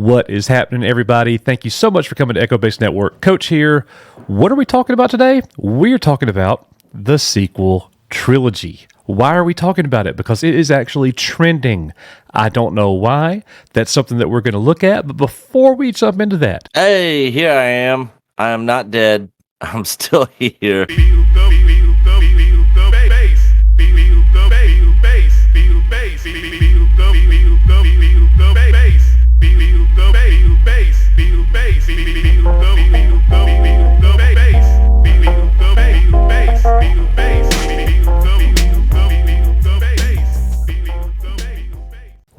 What is happening, everybody? Thank you so much for coming to Echo Base Network. Coach here. What are we talking about today? We're talking about the sequel trilogy. Why are we talking about it? Because it is actually trending. I don't know why. That's something that we're going to look at. But before we jump into that... Hey, here I am. I am not dead. I'm still here.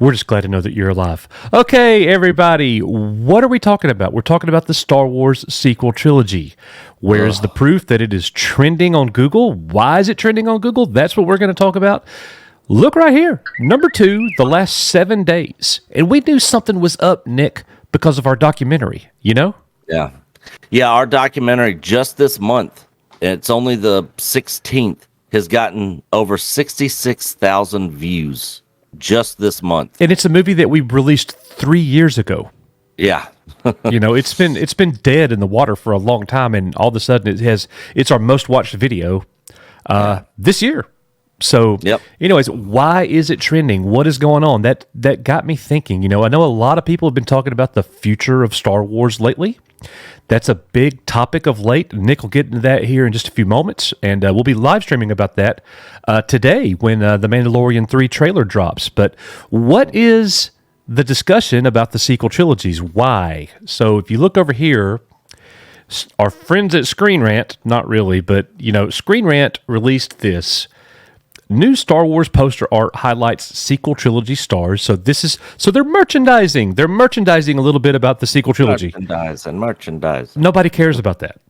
We're just glad to know that you're alive. Okay, everybody, what are we talking about? We're talking about the Star Wars Sequel Trilogy. Where's the proof that it is trending on Google? Why is it trending on Google? That's what we're going to talk about. Look right here. Number 2, the last 7 days. And we knew something was up, Nick, because of our documentary, you know? Yeah. Yeah, our documentary just this month, it's only the 16th, has gotten over 66,000 views. Just this month. And it's a movie that we released 3 years ago. Yeah. You know, it's been dead in the water for a long time, and all of a sudden it's our most watched video this year. So anyways, why is it trending? What is going on? That got me thinking. You know, I know a lot of people have been talking about the future of Star Wars lately. That's a big topic of late. Nick will get into that here in just a few moments, and we'll be live streaming about that today when The Mandalorian 3 trailer drops. But what is the discussion about the sequel trilogies? Why? So if you look over here, our friends at Screen Rant, not really, but, you know, Screen Rant released this. New Star Wars poster art highlights sequel trilogy stars. So they're merchandising. They're merchandising a little bit about the sequel trilogy. Merchandise. Nobody cares about that.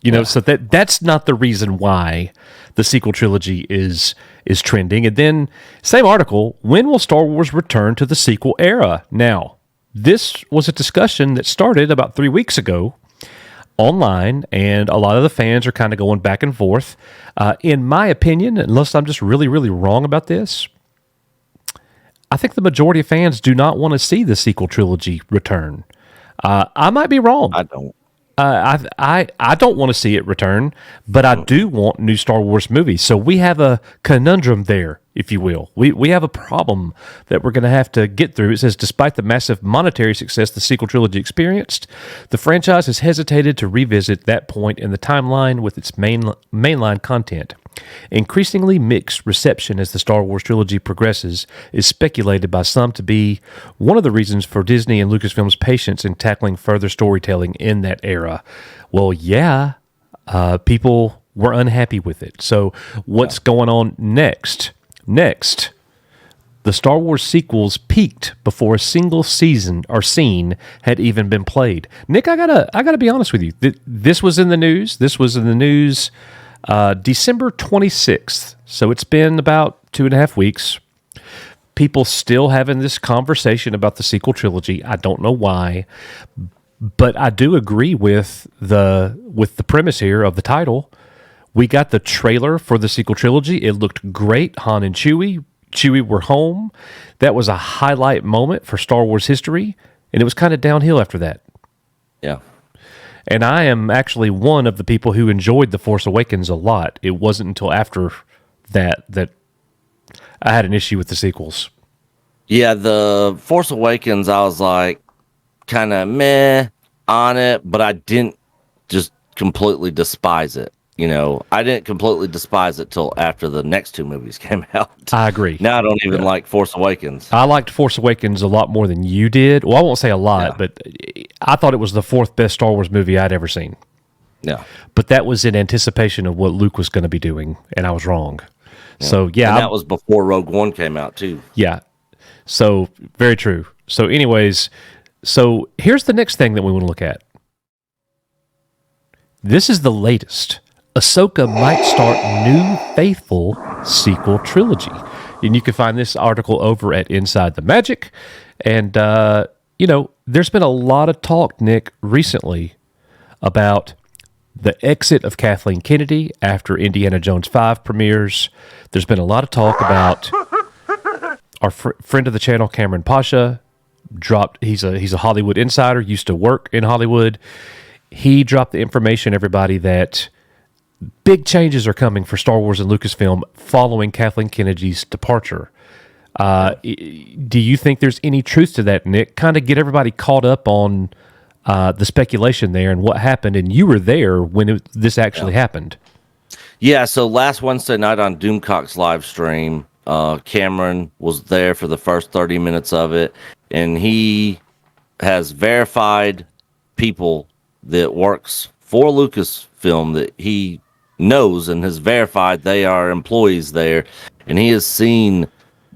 You know, so that's not the reason why the sequel trilogy is trending. And then same article, when will Star Wars return to the sequel era? Now, this was a discussion that started about 3 weeks ago online, and a lot of the fans are kind of going back and forth. In my opinion, unless I'm just really, really wrong about this, I think the majority of fans do not want to see the sequel trilogy return. I might be wrong. I don't. I don't want to see it return, but I do want new Star Wars movies. So we have a conundrum there, if you will. We have a problem that we're going to have to get through. It says, despite the massive monetary success the sequel trilogy experienced, the franchise has hesitated to revisit that point in the timeline with its mainline content. Increasingly mixed reception as the Star Wars trilogy progresses is speculated by some to be one of the reasons for Disney and Lucasfilm's patience in tackling further storytelling in that era. Well, yeah, people were unhappy with it. So what's going on next? Next, the Star Wars sequels peaked before a single season or scene had even been played. Nick, I gotta be honest with you. This was in the news. December 26th. So it's been about 2.5 weeks. People still having this conversation about the sequel trilogy. I don't know why, but I do agree with the premise here of the title. We got the trailer for the sequel trilogy. It looked great. Han and Chewie were home. That was a highlight moment for Star Wars history, and it was kind of downhill after that. Yeah. And I am actually one of the people who enjoyed The Force Awakens a lot. It wasn't until after that I had an issue with the sequels. Yeah, The Force Awakens, I was like kind of meh on it, but I didn't just completely despise it. You know, I didn't completely despise it till after the next 2 movies came out. I agree. Now I don't even like Force Awakens. I liked Force Awakens a lot more than you did. Well, I won't say a lot, but I thought it was the 4th best Star Wars movie I'd ever seen. Yeah. But that was in anticipation of what Luke was going to be doing, and I was wrong. Yeah. So, yeah. And that was before Rogue One came out, too. Yeah. So, very true. So, anyways, so here's the next thing that we want to look at. This is the latest. Ahsoka might start new faithful sequel trilogy. And you can find this article over at Inside the Magic. And, you know, there's been a lot of talk, Nick, recently about the exit of Kathleen Kennedy after Indiana Jones 5 premieres. There's been a lot of talk about our friend of the channel, Cameron Pasha, dropped. He's a Hollywood insider, used to work in Hollywood. He dropped the information, everybody, that big changes are coming for Star Wars and Lucasfilm following Kathleen Kennedy's departure. Do you think there's any truth to that, Nick? Kind of get everybody caught up on the speculation there and what happened, and you were there when this actually happened. Yeah, so last Wednesday night on Doomcock's live stream, Cameron was there for the first 30 minutes of it, and he has verified people that works for Lucasfilm that he knows and has verified they are employees there, and he has seen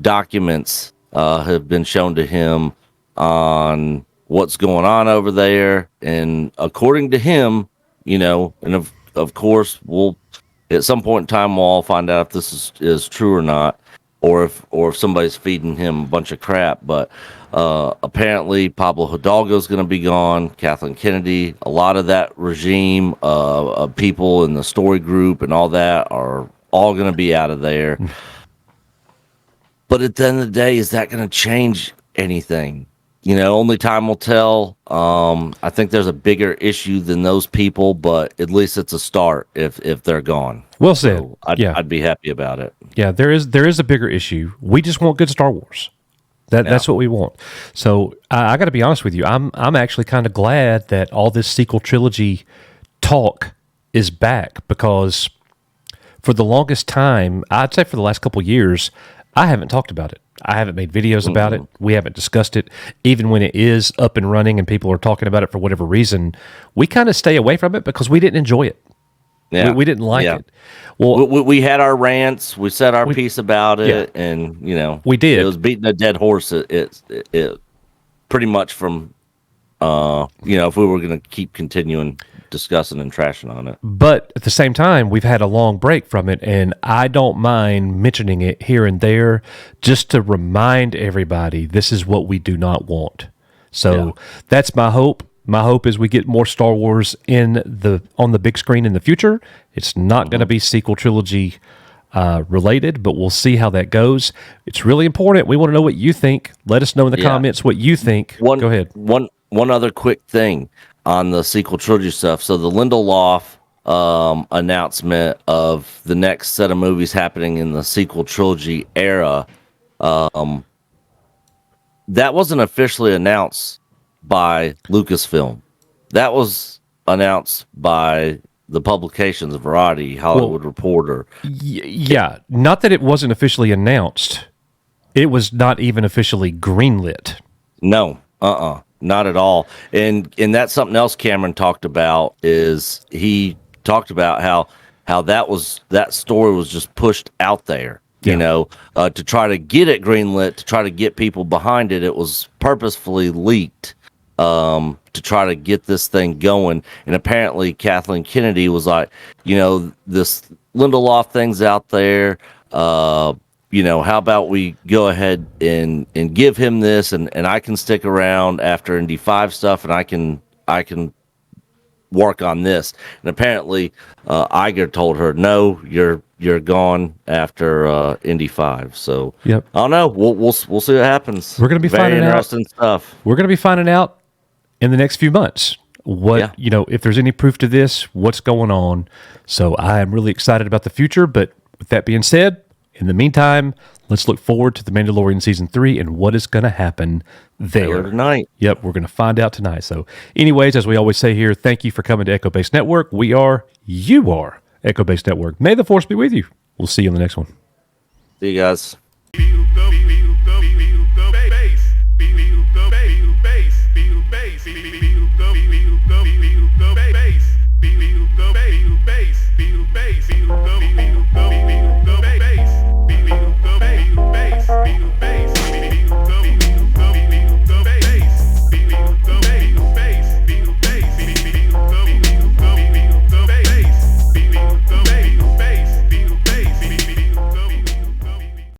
documents have been shown to him on what's going on over there, and according to him, and of course we'll at some point in time we'll all find out if this is true or not, or if somebody's feeding him a bunch of crap. But apparently Pablo Hidalgo is going to be gone, Kathleen Kennedy, a lot of that regime of people in the story group and all that are all going to be out of there. But at the end of the day, is that going to change anything? Only time will tell. I think there's a bigger issue than those people, but at least it's a start if they're gone. Well said. So I'd be happy about it. Yeah, there is a bigger issue. We just want good Star Wars. That's what we want. So I got to be honest with you. I'm actually kind of glad that all this sequel trilogy talk is back, because for the longest time, I'd say for the last couple of years, I haven't talked about it. I haven't made videos about it. We haven't discussed it. Even when it is up and running and people are talking about it for whatever reason, we kind of stay away from it because we didn't enjoy it. Yeah. We didn't like it. Well, we had our rants. We said our piece about it, and we did. It was beating a dead horse. It pretty much from if we were going to keep continuing discussing and trashing on it. But at the same time, we've had a long break from it, and I don't mind mentioning it here and there just to remind everybody this is what we do not want. So that's my hope. My hope is we get more Star Wars on the big screen in the future. It's not going to be sequel trilogy related, but we'll see how that goes. It's really important. We want to know what you think. Let us know in the comments what you think. Go ahead. One other quick thing on the sequel trilogy stuff. So the Lindelof announcement of the next set of movies happening in the sequel trilogy era, that wasn't officially announced by Lucasfilm. That was announced by the publications, Variety, Hollywood Reporter. Yeah, not that it wasn't officially announced. It was not even officially greenlit. No, not at all. And that's something else Cameron talked about. Is he talked about how that story was just pushed out there, to try to get it greenlit, to try to get people behind it. It was purposefully leaked to try to get this thing going. And apparently Kathleen Kennedy was like, this Lindelof thing's out there. How about we go ahead and give him this, and I can stick around after Indy 5 stuff, and I can work on this. And apparently Iger told her, no, you're gone after Indy 5. So I don't know. We'll see what happens. We're going to be Very finding interesting stuff. We're going to be finding out in the next few months if there's any proof to this, what's going on. So I am really excited about the future. But with that being said, in the meantime, let's look forward to The Mandalorian Season 3 and what is going to happen there. Tonight. Yep, we're going to find out tonight. So anyways, as we always say here, thank you for coming to Echo Base Network. You are Echo Base Network. May the Force be with you. We'll see you on the next one. See you guys. Feel the bass.